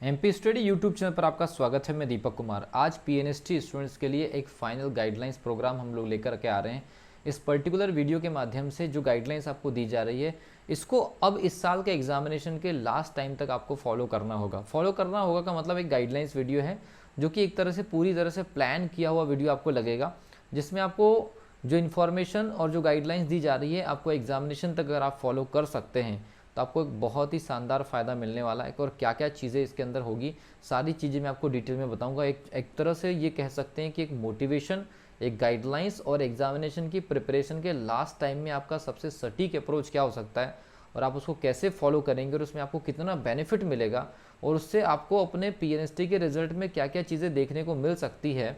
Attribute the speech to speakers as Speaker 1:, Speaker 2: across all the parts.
Speaker 1: MP study YouTube channel पर आपका स्वागत है। मैं दीपक कुमार। आज पीएनएसटी स्टूडेंट्स के लिए एक फाइनल गाइडलाइंस प्रोग्राम हम लोग लेकर के आ रहे हैं। इस पर्टिकुलर वीडियो के माध्यम से जो गाइडलाइंस आपको दी जा रही है, इसको अब इस साल के एग्जामिनेशन के लास्ट टाइम तक आपको फॉलो करना होगा। फॉलो करना होगा का मतलब एक गाइडलाइंस वीडियो है जो कि एक तरह से पूरी तरह से प्लान किया हुआ वीडियो आपको लगेगा, जिसमें आपको जो इन्फॉर्मेशन और जो गाइडलाइंस दी जा रही है आपको एग्जामिनेशन तक अगर आप फॉलो कर सकते हैं तो आपको एक बहुत ही शानदार फ़ायदा मिलने वाला है। और क्या क्या चीज़ें इसके अंदर होगी, सारी चीज़ें मैं आपको डिटेल में बताऊंगा। एक तरह से ये कह सकते हैं कि एक मोटिवेशन, एक गाइडलाइंस और एग्जामिनेशन की प्रिपरेशन के लास्ट टाइम में आपका सबसे सटीक अप्रोच क्या हो सकता है और आप उसको कैसे फॉलो करेंगे और उसमें आपको कितना बेनिफिट मिलेगा और उससे आपको अपने पीएनएसटी के रिजल्ट में क्या क्या चीज़ें देखने को मिल सकती है,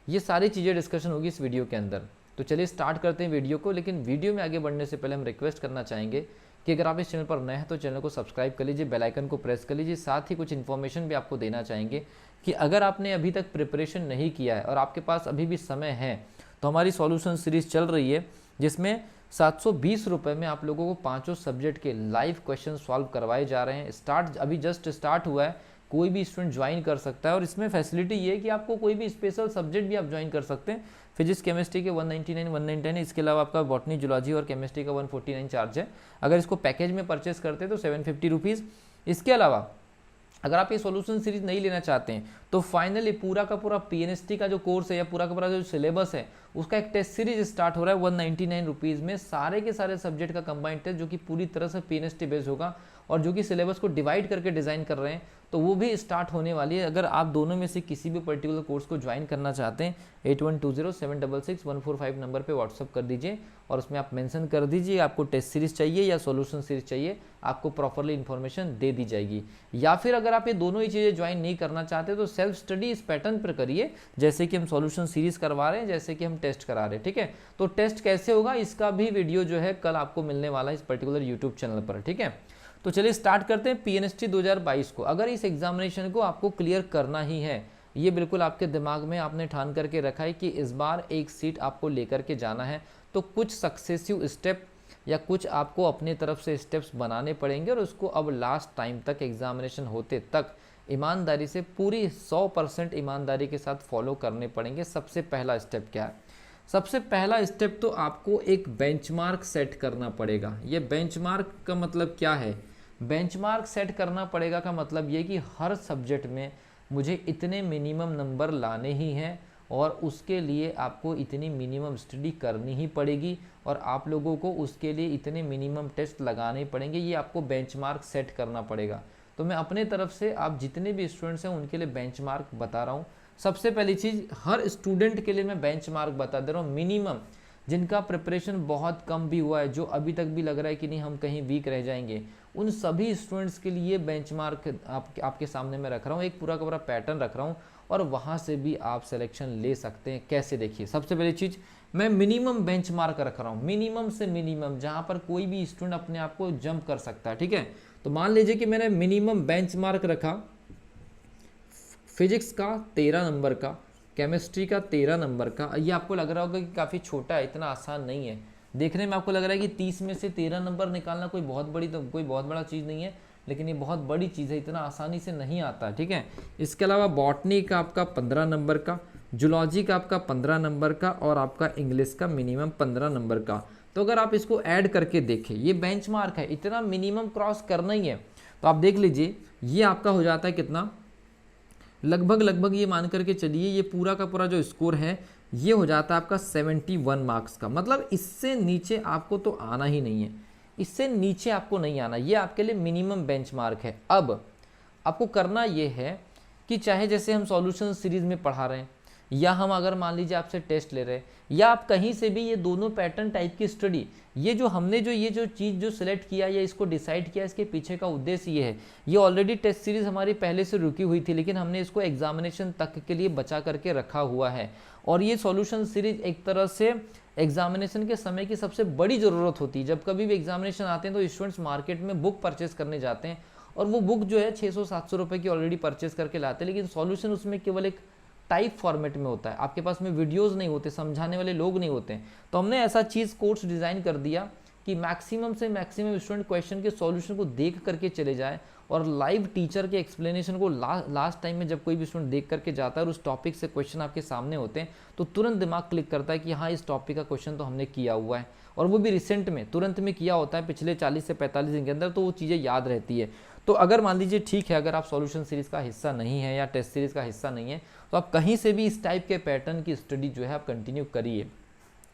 Speaker 1: ये सारी चीज़ें डिस्कशन होगी इस वीडियो के अंदर। तो चलिए स्टार्ट करते हैं वीडियो को। लेकिन वीडियो में आगे बढ़ने से पहले हम रिक्वेस्ट करना चाहेंगे कि अगर आप इस चैनल पर नए हैं तो चैनल को सब्सक्राइब कर लीजिए, बेल आइकन को प्रेस कर लीजिए। साथ ही कुछ इन्फॉर्मेशन भी आपको देना चाहेंगे कि अगर आपने अभी तक प्रिपरेशन नहीं किया है और आपके पास अभी भी समय है तो हमारी सॉल्यूशन सीरीज चल रही है, जिसमें 720 रुपये में आप लोगों को पाँचों सब्जेक्ट के लाइव क्वेश्चन सॉल्व करवाए जा रहे हैं। अभी जस्ट स्टार्ट हुआ है, कोई भी स्टूडेंट ज्वाइन कर सकता है और इसमें फैसिलिटी ये है कि आपको कोई भी स्पेशल सब्जेक्ट भी आप ज्वाइन कर सकते हैं। फिजिक्स केमिस्ट्री के 199 है, इसके अलावा आपका बॉटनी जूलॉजी और केमिस्ट्री का 149 चार्ज है। अगर इसको पैकेज में परचेस करते हैं तो 750 रुपीज़। इसके अलावा अगर आप ये सॉल्यूशन सीरीज नहीं लेना चाहते हैं तो फाइनली पूरा का पूरा पीएनएसटी का जो कोर्स है या पूरा का पूरा जो सिलेबस है उसका एक टेस्ट सीरीज स्टार्ट हो रहा है 199 रुपीज़ में। सारे के सारे सब्जेक्ट का कंबाइंड टेस्ट जो कि पूरी तरह से पीएनएसटी बेस्ड होगा और जो कि सिलेबस को डिवाइड करके डिज़ाइन कर रहे हैं, तो वो भी स्टार्ट होने वाली है। अगर आप दोनों में से किसी भी पर्टिकुलर कोर्स को ज्वाइन करना चाहते हैं 8120766145 नंबर पे व्हाट्सअप कर दीजिए और उसमें आप मेंशन कर दीजिए आपको टेस्ट सीरीज चाहिए या सॉल्यूशन सीरीज चाहिए, आपको प्रॉपरली इन्फॉर्मेशन दे दी जाएगी। या फिर अगर आप ये दोनों ही चीज़ें ज्वाइन नहीं करना चाहते तो सेल्फ स्टडी इस पैटर्न पर करिए, जैसे कि हम सॉल्यूशन सीरीज करवा रहे हैं, जैसे कि हम टेस्ट करा रहे हैं। ठीक है, तो टेस्ट कैसे होगा इसका भी वीडियो जो है कल आपको मिलने वाला है इस पर्टिकुलर यूट्यूब चैनल पर। ठीक है, तो चलिए स्टार्ट करते हैं पीएनएसटी 2022 को। अगर इस एग्जामिनेशन को आपको क्लियर करना ही है, ये बिल्कुल आपके दिमाग में आपने ठान करके रखा है कि इस बार एक सीट आपको लेकर के जाना है, तो कुछ सक्सेसिव स्टेप या कुछ आपको अपने तरफ से स्टेप्स बनाने पड़ेंगे और उसको अब लास्ट टाइम तक एग्जामिनेशन होते तक ईमानदारी से पूरी 100% ईमानदारी के साथ फॉलो करने पड़ेंगे। सबसे पहला स्टेप क्या है? सबसे पहला स्टेप तो आपको एक बेंचमार्क सेट करना पड़ेगा। ये बेंचमार्क का मतलब क्या है? बेंचमार्क सेट करना पड़ेगा का मतलब ये कि हर सब्जेक्ट में मुझे इतने मिनिमम नंबर लाने ही हैं और उसके लिए आपको इतनी मिनिमम स्टडी करनी ही पड़ेगी और आप लोगों को उसके लिए इतने मिनिमम टेस्ट लगाने पड़ेंगे। ये आपको बेंचमार्क सेट करना पड़ेगा। तो मैं अपने तरफ से आप जितने भी स्टूडेंट्स हैं उनके लिए बेंचमार्क बता रहा हूँ। सबसे पहली चीज़, हर स्टूडेंट के लिए मैं बेंचमार्क बता दे रहा हूँ। मिनिमम जिनका प्रिपरेशन बहुत कम भी हुआ है, जो अभी तक भी लग रहा है कि नहीं हम कहीं वीक रह जाएंगे, उन सभी स्टूडेंट्स के लिए बेंचमार्क आपके सामने मैं रख रहा हूँ। एक पूरा का पूरा पैटर्न रख रहा हूँ और वहाँ से भी आप सिलेक्शन ले सकते हैं। कैसे? देखिए, सबसे पहली चीज़ मैं मिनिमम बेंचमार्क रख रहा हूँ, मिनिमम से मिनिमम, जहाँ पर कोई भी स्टूडेंट अपने आप को जंप कर सकता है। ठीक है, तो मान लीजिए कि मैंने मिनिमम बेंचमार्क रखा फिजिक्स का 13 नंबर का, केमिस्ट्री का 13 नंबर का। ये आपको लग रहा होगा कि काफ़ी छोटा है, इतना आसान नहीं है। देखने में आपको लग रहा है कि 30 में से 13 नंबर निकालना कोई बहुत बड़ा चीज़ नहीं है, लेकिन ये बहुत बड़ी चीज़ है, इतना आसानी से नहीं आता है। ठीक है, इसके अलावा बॉटनी का आपका 15 नंबर का, जूलॉजी का आपका 15 नंबर का और आपका इंग्लिश का मिनिमम 15 नंबर का। तो अगर आप इसको ऐड करके देखें, ये बेंचमार्क है, इतना मिनिमम क्रॉस करना ही है। तो आप देख लीजिए ये आपका हो जाता है कितना, लगभग ये मान करके चलिए ये पूरा का पूरा जो स्कोर है ये हो जाता है आपका 71 मार्क्स का। मतलब इससे नीचे आपको तो आना ही नहीं है, इससे नीचे आपको नहीं आना। ये आपके लिए मिनिमम बेंचमार्क है। अब आपको करना ये है कि चाहे जैसे हम सॉल्यूशन सीरीज में पढ़ा रहे हैं या हम अगर मान लीजिए आपसे टेस्ट ले रहे हैं या आप कहीं से भी ये दोनों पैटर्न टाइप की स्टडी, ये जो हमने ये जो चीज़ जो सिलेक्ट किया या इसको डिसाइड किया, इसके पीछे का उद्देश्य ये है। ये ऑलरेडी टेस्ट सीरीज हमारी पहले से रुकी हुई थी, लेकिन हमने इसको एग्जामिनेशन तक के लिए बचा करके रखा हुआ है। और ये सॉल्यूशन सीरीज एक तरह से एग्जामिनेशन के समय की सबसे बड़ी ज़रूरत होती है। जब कभी भी एग्जामिनेशन आते हैं तो स्टूडेंट्स मार्केट में बुक परचेस करने जाते हैं और वो बुक जो है 600-700 रुपये की ऑलरेडी परचेस करके लाते हैं, लेकिन सॉल्यूशन उसमें केवल एक टाइप फॉर्मेट में होता है। आपके पास में वीडियोस नहीं होते, समझाने वाले लोग नहीं होते हैं। तो हमने ऐसा चीज़ कोर्स डिज़ाइन कर दिया कि मैक्सिमम से मैक्सिमम स्टूडेंट क्वेश्चन के सॉल्यूशन को देख करके चले जाए और लाइव टीचर के एक्सप्लेनेशन को लास्ट टाइम में जब कोई भी स्टूडेंट देख करके जाता है और उस टॉपिक से क्वेश्चन आपके सामने होते हैं तो तुरंत दिमाग क्लिक करता है कि हाँ इस टॉपिक का क्वेश्चन तो हमने किया हुआ है, और वो भी रिसेंट में तुरंत में किया होता है पिछले 40 से 45 दिन के अंदर, तो वो चीज़ें याद रहती है। तो अगर मान लीजिए ठीक है, अगर आप सॉल्यूशन सीरीज़ का हिस्सा नहीं है या टेस्ट सीरीज़ का हिस्सा नहीं है, तो आप कहीं से भी इस टाइप के पैटर्न की स्टडी जो है आप कंटिन्यू करिए।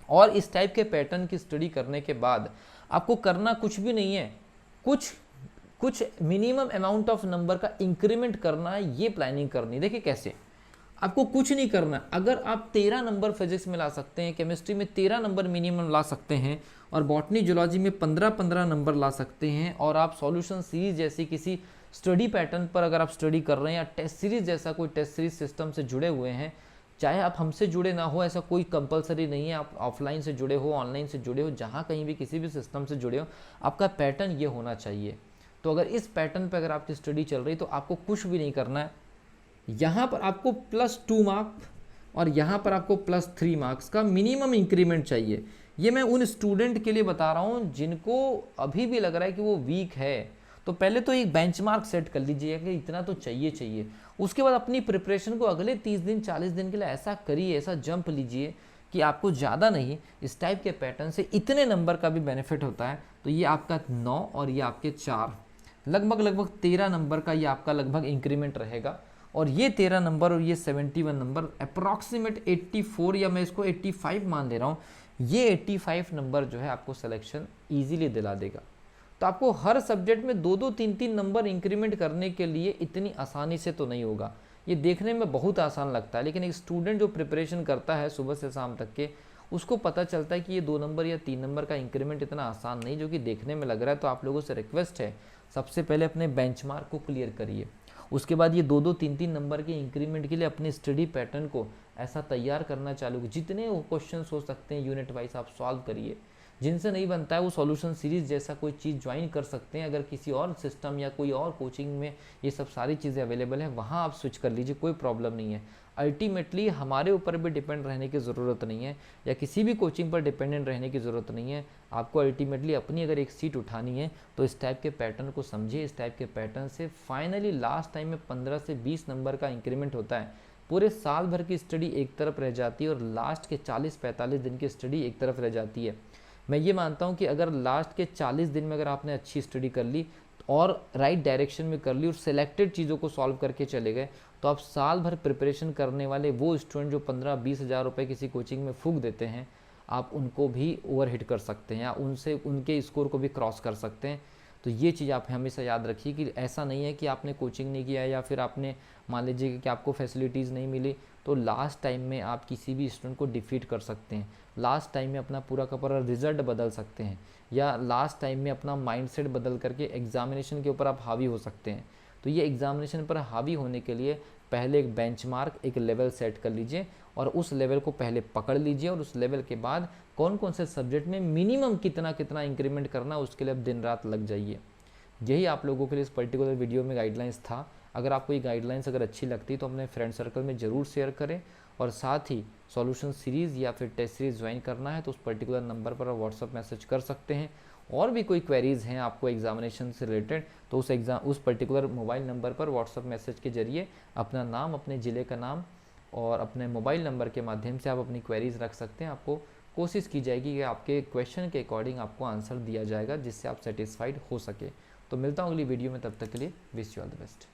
Speaker 1: और इस टाइप के पैटर्न की स्टडी करने के बाद आपको करना कुछ भी नहीं है, कुछ मिनिमम अमाउंट ऑफ नंबर का इंक्रीमेंट करना है, ये प्लानिंग करनी है। देखिए कैसे, आपको कुछ नहीं करना। अगर आप 13 नंबर फिजिक्स में ला सकते हैं, केमिस्ट्री में 13 नंबर मिनिमम ला सकते हैं, और बॉटनी जूलॉजी में 15-15 नंबर ला सकते हैं, और आप सॉल्यूशन सीरीज जैसी किसी स्टडी पैटर्न पर अगर आप स्टडी कर रहे हैं, या टेस्ट सीरीज जैसा कोई टेस्ट सीरीज सिस्टम से जुड़े हुए हैं, चाहे आप हमसे जुड़े ना हो, ऐसा कोई कंपलसरी नहीं है, आप ऑफलाइन से जुड़े हो, ऑनलाइन से जुड़े हो, जहाँ कहीं भी किसी भी सिस्टम से जुड़े हो, आपका पैटर्न ये होना चाहिए। तो अगर इस पैटर्न पे अगर आपकी स्टडी चल रही तो आपको कुछ भी नहीं करना है। यहाँ पर आपको +2 मार्क्स और यहाँ पर आपको +3 मार्क्स का मिनिमम इंक्रीमेंट चाहिए। ये मैं उन स्टूडेंट के लिए बता रहा हूँ जिनको अभी भी लग रहा है कि वो वीक है। तो पहले तो एक बेंचमार्क सेट कर लीजिए कि इतना तो चाहिए। उसके बाद अपनी प्रिपरेशन को अगले 30 दिन 40 दिन के लिए ऐसा करिए, ऐसा जंप लीजिए कि आपको ज़्यादा नहीं, इस टाइप के पैटर्न से इतने नंबर का भी बेनिफिट होता है। तो ये आपका 9 और ये आपके 4, लगभग 13 नंबर का ये आपका लगभग इंक्रीमेंट रहेगा। और ये 13 नंबर और ये 71 नंबर अप्रॉक्सीमेट 84, या मैं इसको 85 मान ले रहा हूँ, ये 85 नंबर जो है आपको सिलेक्शन ईजिली दिला देगा। तो आपको हर सब्जेक्ट में 2-2, 3-3 नंबर इंक्रीमेंट करने के लिए इतनी आसानी से तो नहीं होगा। ये देखने में बहुत आसान लगता है, लेकिन एक स्टूडेंट जो प्रिपरेशन करता है सुबह से शाम तक के, उसको पता चलता है कि ये 2 नंबर या 3 नंबर का इंक्रीमेंट इतना आसान नहीं जो कि देखने में लग रहा है। तो आप लोगों से रिक्वेस्ट है, सबसे पहले अपने बेंचमार्क को क्लियर करिए, उसके बाद ये 2-2, 3-3 नंबर के इंक्रीमेंट के लिए अपने स्टडी पैटर्न को ऐसा तैयार करना चालू, जितने क्वेश्चन हो सकते हैं यूनिट वाइज आप सॉल्व करिए। जिनसे नहीं बनता है वो सॉल्यूशन सीरीज जैसा कोई चीज़ ज्वाइन कर सकते हैं। अगर किसी और सिस्टम या कोई और कोचिंग में ये सब सारी चीज़ें अवेलेबल है, वहाँ आप स्विच कर लीजिए, कोई प्रॉब्लम नहीं है। अल्टीमेटली हमारे ऊपर भी डिपेंड रहने की ज़रूरत नहीं है, या किसी भी कोचिंग पर डिपेंडेंट रहने की ज़रूरत नहीं है। आपको अल्टीमेटली अपनी अगर एक सीट उठानी है तो इस टाइप के पैटर्न को समझिए। इस टाइप के पैटर्न से फाइनली लास्ट टाइम में 15 से 20 नंबर का इंक्रीमेंट होता है। पूरे साल भर की स्टडी एक तरफ रह जाती है और लास्ट के 40-45 दिन की स्टडी एक तरफ रह जाती है। मैं ये मानता हूँ कि अगर लास्ट के 40 दिन में अगर आपने अच्छी स्टडी कर ली और राइट डायरेक्शन में कर ली और सिलेक्टेड चीज़ों को सॉल्व करके चले गए, तो आप साल भर प्रिपरेशन करने वाले वो स्टूडेंट जो 15-20 हज़ार रुपये किसी कोचिंग में फूंक देते हैं, आप उनको भी ओवरहिट कर सकते हैं, या उनसे उनके स्कोर को भी क्रॉस कर सकते हैं। तो ये चीज़ आप हमेशा याद रखिए कि ऐसा नहीं है कि आपने कोचिंग नहीं किया या फिर आपने मान लीजिए कि आपको फैसिलिटीज़ नहीं मिली तो लास्ट टाइम में आप किसी भी स्टूडेंट को डिफीट कर सकते हैं, लास्ट टाइम में अपना पूरा का पूरा रिजल्ट बदल सकते हैं, या लास्ट टाइम में अपना माइंडसेट बदल करके एग्जामिनेशन के ऊपर आप हावी हो सकते हैं। तो ये एग्जामिनेशन पर हावी होने के लिए पहले एक बेंचमार्क, एक लेवल सेट कर लीजिए और उस लेवल को पहले पकड़ लीजिए, और उस लेवल के बाद कौन कौन से सब्जेक्ट में मिनिमम कितना कितना इंक्रीमेंट करना उसके लिए अब दिन रात लग जाइए। यही आप लोगों के लिए इस पर्टिकुलर वीडियो में गाइडलाइंस था। अगर आपको ये गाइडलाइंस अगर अच्छी लगती तो अपने फ्रेंड सर्कल में ज़रूर शेयर करें, और साथ ही सॉल्यूशन सीरीज़ या फिर टेस्ट सीरीज़ ज्वाइन करना है तो उस पर्टिकुलर नंबर पर व्हाट्सअप मैसेज कर सकते हैं। और भी कोई क्वेरीज़ हैं आपको एग्जामिनेशन से रिलेटेड तो उस पर्टिकुलर मोबाइल नंबर पर व्हाट्सअप मैसेज के जरिए अपना नाम, अपने ज़िले का नाम और अपने मोबाइल नंबर के माध्यम से आप अपनी क्वेरीज़ रख सकते हैं। आपको कोशिश की जाएगी कि आपके क्वेश्चन के अकॉर्डिंग आपको आंसर दिया जाएगा जिससे आप सेटिस्फाइड हो सके। तो मिलता हूँ अगली वीडियो में, तब तक के लिए wish you all the best.